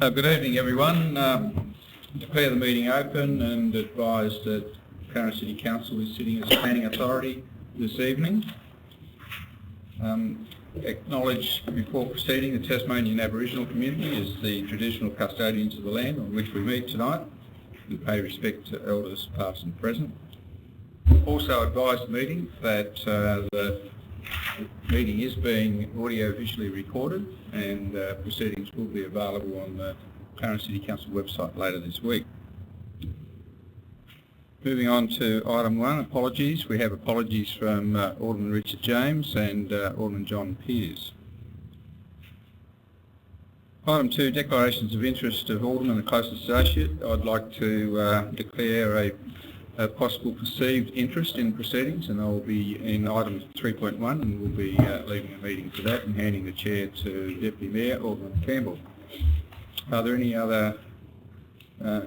Good evening, everyone. Declare the meeting open and advise that Clarence City Council is sitting as planning authority this evening. Acknowledge before proceeding the Tasmanian Aboriginal community as the traditional custodians of the land on which we meet tonight. We pay respect to elders past and present. Also advise the meeting that the meeting is being audio-visually recorded and proceedings will be available on the Clarence City Council website later this week. Moving on to item 1, apologies. We have apologies from Alderman Richard James and Alderman John Pearce. Item 2, declarations of interest of Alderman and close associate. I'd like to declare a possible perceived interest in proceedings, and I'll be in item 3.1 and we'll be leaving the meeting for that and handing the chair to Deputy Mayor Alderman Campbell. Are there any other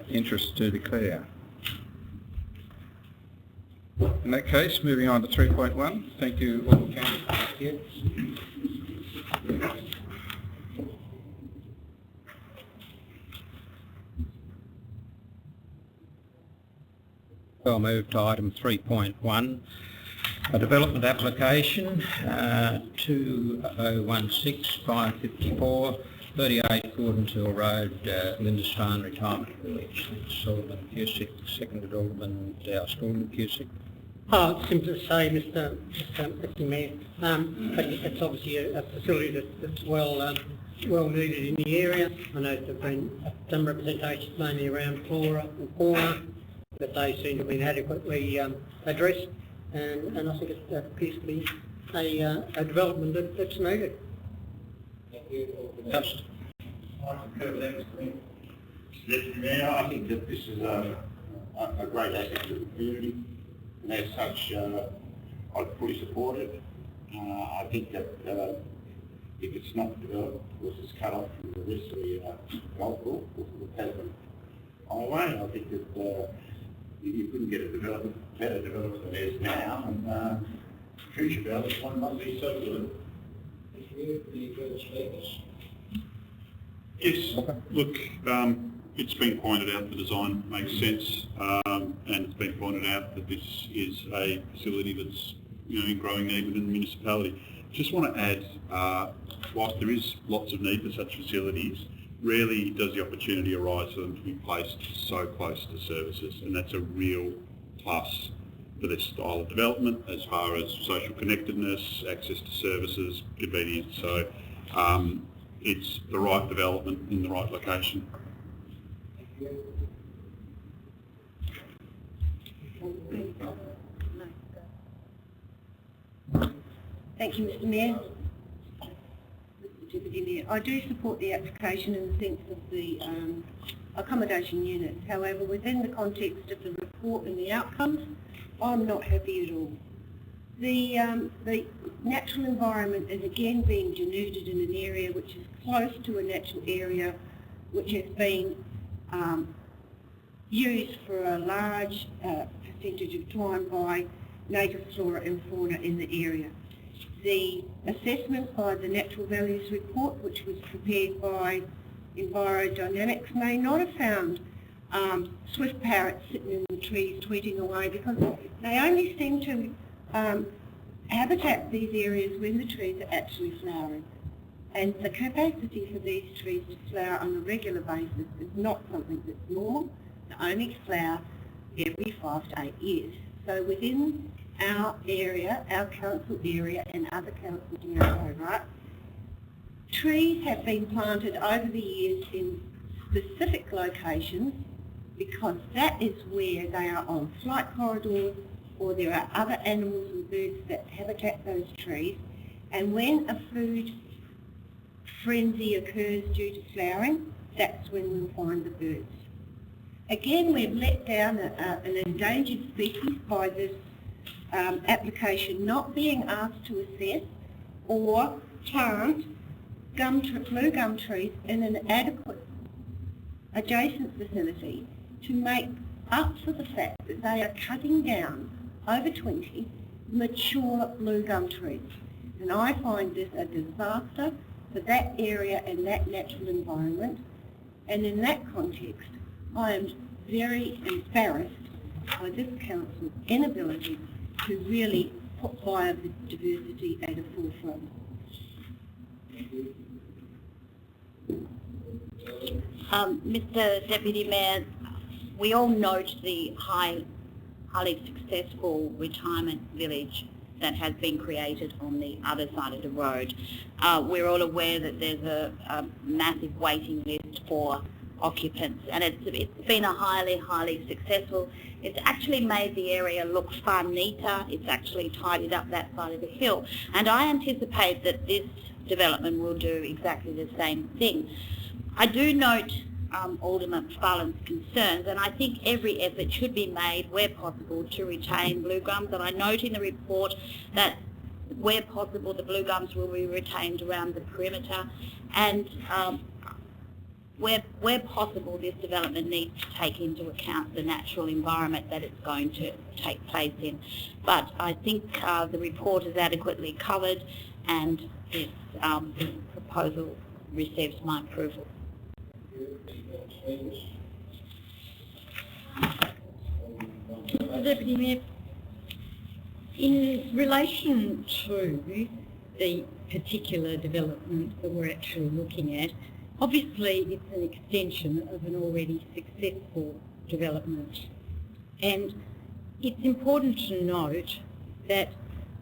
interests to declare? In that case, moving on to 3.1. Thank you, Alderman Campbell. I'll move to item 3.1, a development application 2016-554, 38 Gordon Hill Road, Lindisfarne Retirement Village. It's Alderman Cusick, seconded Alderman Doust. Alderman Cusick. Simply to say, Mr. Mayor, it's obviously a facility that's well needed in the area. I know there have been some representations mainly around flora and fauna, but they seem to have been adequately addressed, and I think it appears to be a development that's needed. Thank you. Deputy Mayor, I think that this is a great asset to the community, and as such, I'd fully support it. I think that if it's not developed, of course it's cut off from the rest of the golf course, the Tasman Highway. I think that you couldn't get a better development than there is now, and future development one must be so good. Thank you. Any further speakers? Yes, look, it's been pointed out the design makes sense, and it's been pointed out that this is a facility that's in growing need within the municipality. Just want to add, whilst there is lots of need for such facilities, rarely does the opportunity arise for them to be placed so close to services, and that's a real plus for this style of development as far as social connectedness, access to services, convenience. So it's the right development in the right location. Thank you, Mr. Mayor. Deputy Mayor, I do support the application in the sense of the accommodation units. However, within the context of the report and the outcomes, I'm not happy at all. The natural environment is again being denuded in an area which is close to a natural area which has been used for a large percentage of time by native flora and fauna in the area. The assessment by the Natural Values Report, which was prepared by Envirodynamics, may not have found swift parrots sitting in the trees tweeting away, because they only seem to habitat these areas when the trees are actually flowering. And the capacity for these trees to flower on a regular basis is not something that's normal. They only flower every 5 to 8 years. So within our area, our council area and other councils in our own right, trees have been planted over the years in specific locations because that is where they are on flight corridors, or there are other animals and birds that habitat those trees. And when a food frenzy occurs due to flowering, that's when we'll find the birds. Again, we've let down an endangered species by this application not being asked to assess or plant blue gum trees in an adequate adjacent vicinity to make up for the fact that they are cutting down over 20 mature blue gum trees. And I find this a disaster for that area and that natural environment. And in that context, I am very embarrassed by this council's inability to really put biodiversity at a forefront. Mr. Deputy Mayor, we all note the highly successful retirement village that has been created on the other side of the road. We're all aware that there's a massive waiting list for occupants, and it's been a highly successful. It's actually made the area look far neater. It's actually tidied up that side of the hill, and I anticipate that this development will do exactly the same thing. I do note Alderman McFarlane's concerns, and I think every effort should be made where possible to retain blue gums, and I note in the report that where possible the blue gums will be retained around the perimeter, and where possible this development needs to take into account the natural environment that it's going to take place in. But I think the report is adequately covered, and this proposal receives my approval. Deputy Mayor, in relation to the particular development that we're actually looking at, obviously it's an extension of an already successful development, and it's important to note that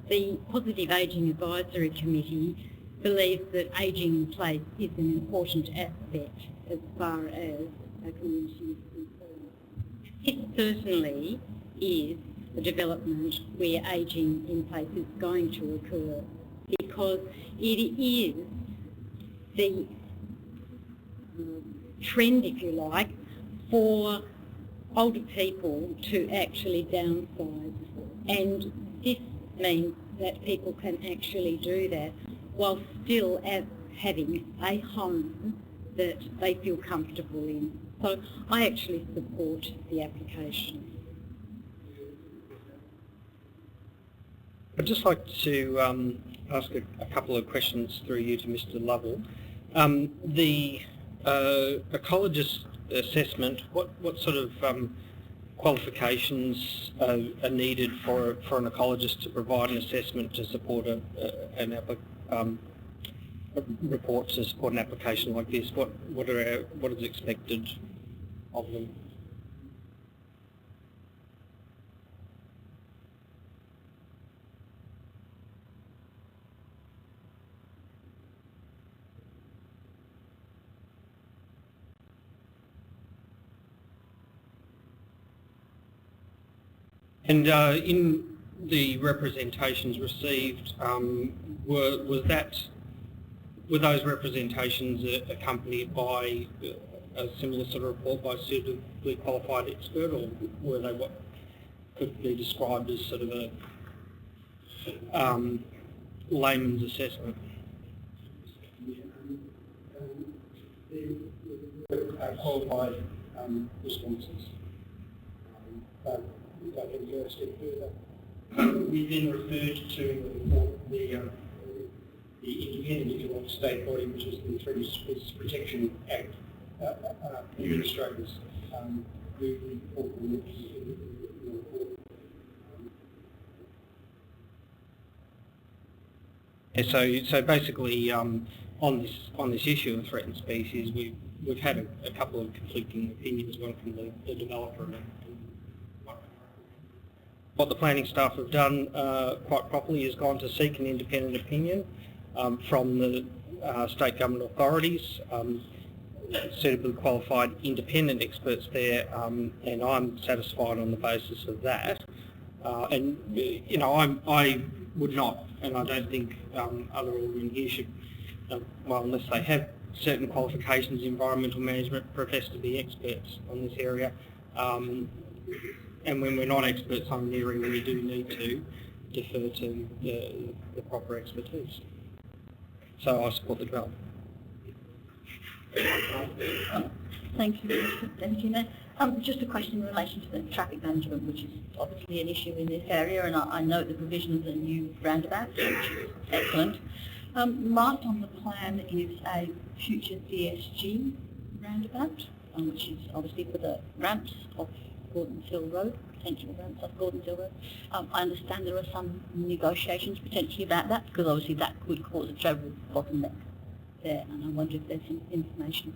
the Positive Ageing Advisory Committee believes that ageing in place is an important aspect as far as a community is concerned. It certainly is a development where ageing in place is going to occur, because it is the trend, if you like, for older people to actually downsize, and this means that people can actually do that while still having a home that they feel comfortable in. So I actually support the application. I'd just like to ask a couple of questions through you to Mr. Lovell. The ecologist assessment, what sort of qualifications are needed for an ecologist to provide an assessment to support a report to support an application like this? What is expected of them? And in the representations received, were those representations accompanied by a similar sort of report by a suitably qualified expert, or were they what could be described as sort of a layman's assessment? Qualified responses. If I can go a step further, we then referred to the independent, if you like, state body, which is the Threat Species Protection Act administrators, who report on the report. So basically, on this issue of threatened species, we've had a couple of conflicting opinions, one from the developer and what the planning staff have done quite properly is gone to seek an independent opinion from the state government authorities, suitably qualified independent experts there, and I'm satisfied on the basis of that. And you know, I would not, and I don't think other aldermen here should, well, unless they have certain qualifications in environmental management, profess to be experts on this area. And when we're not experts on an area, we do need to defer to the proper expertise. So I support the development. Thank you, Mr. Deputy Mayor. Just a question in relation to the traffic management, which is obviously an issue in this area, and I note the provisions of the new roundabout, which is excellent. Marked on the plan is a future CSG roundabout, which is obviously for the ramps off Gordon's Hill Road, potential ramps off Gordon's Hill Road. I understand there are some negotiations potentially about that, because obviously that could cause a travel bottleneck there, and I wonder if there's some information.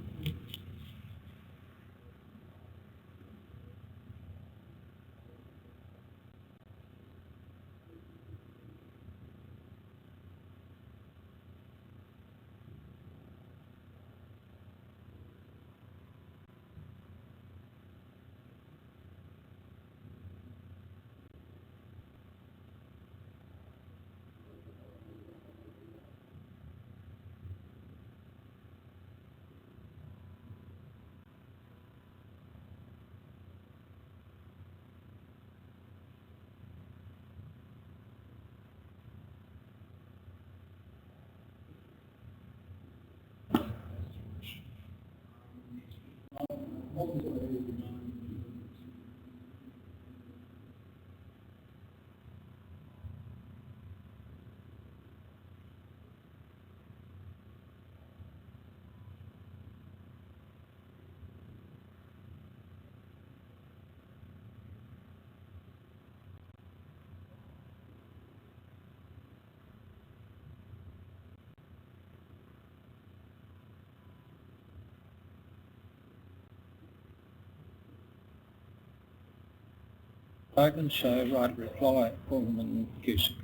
Spoken, so right to reply, Alderman Cusick.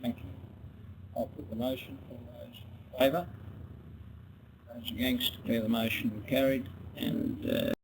Thank you. I'll put the motion. All those in favour? Those against? Declare the motion carried. And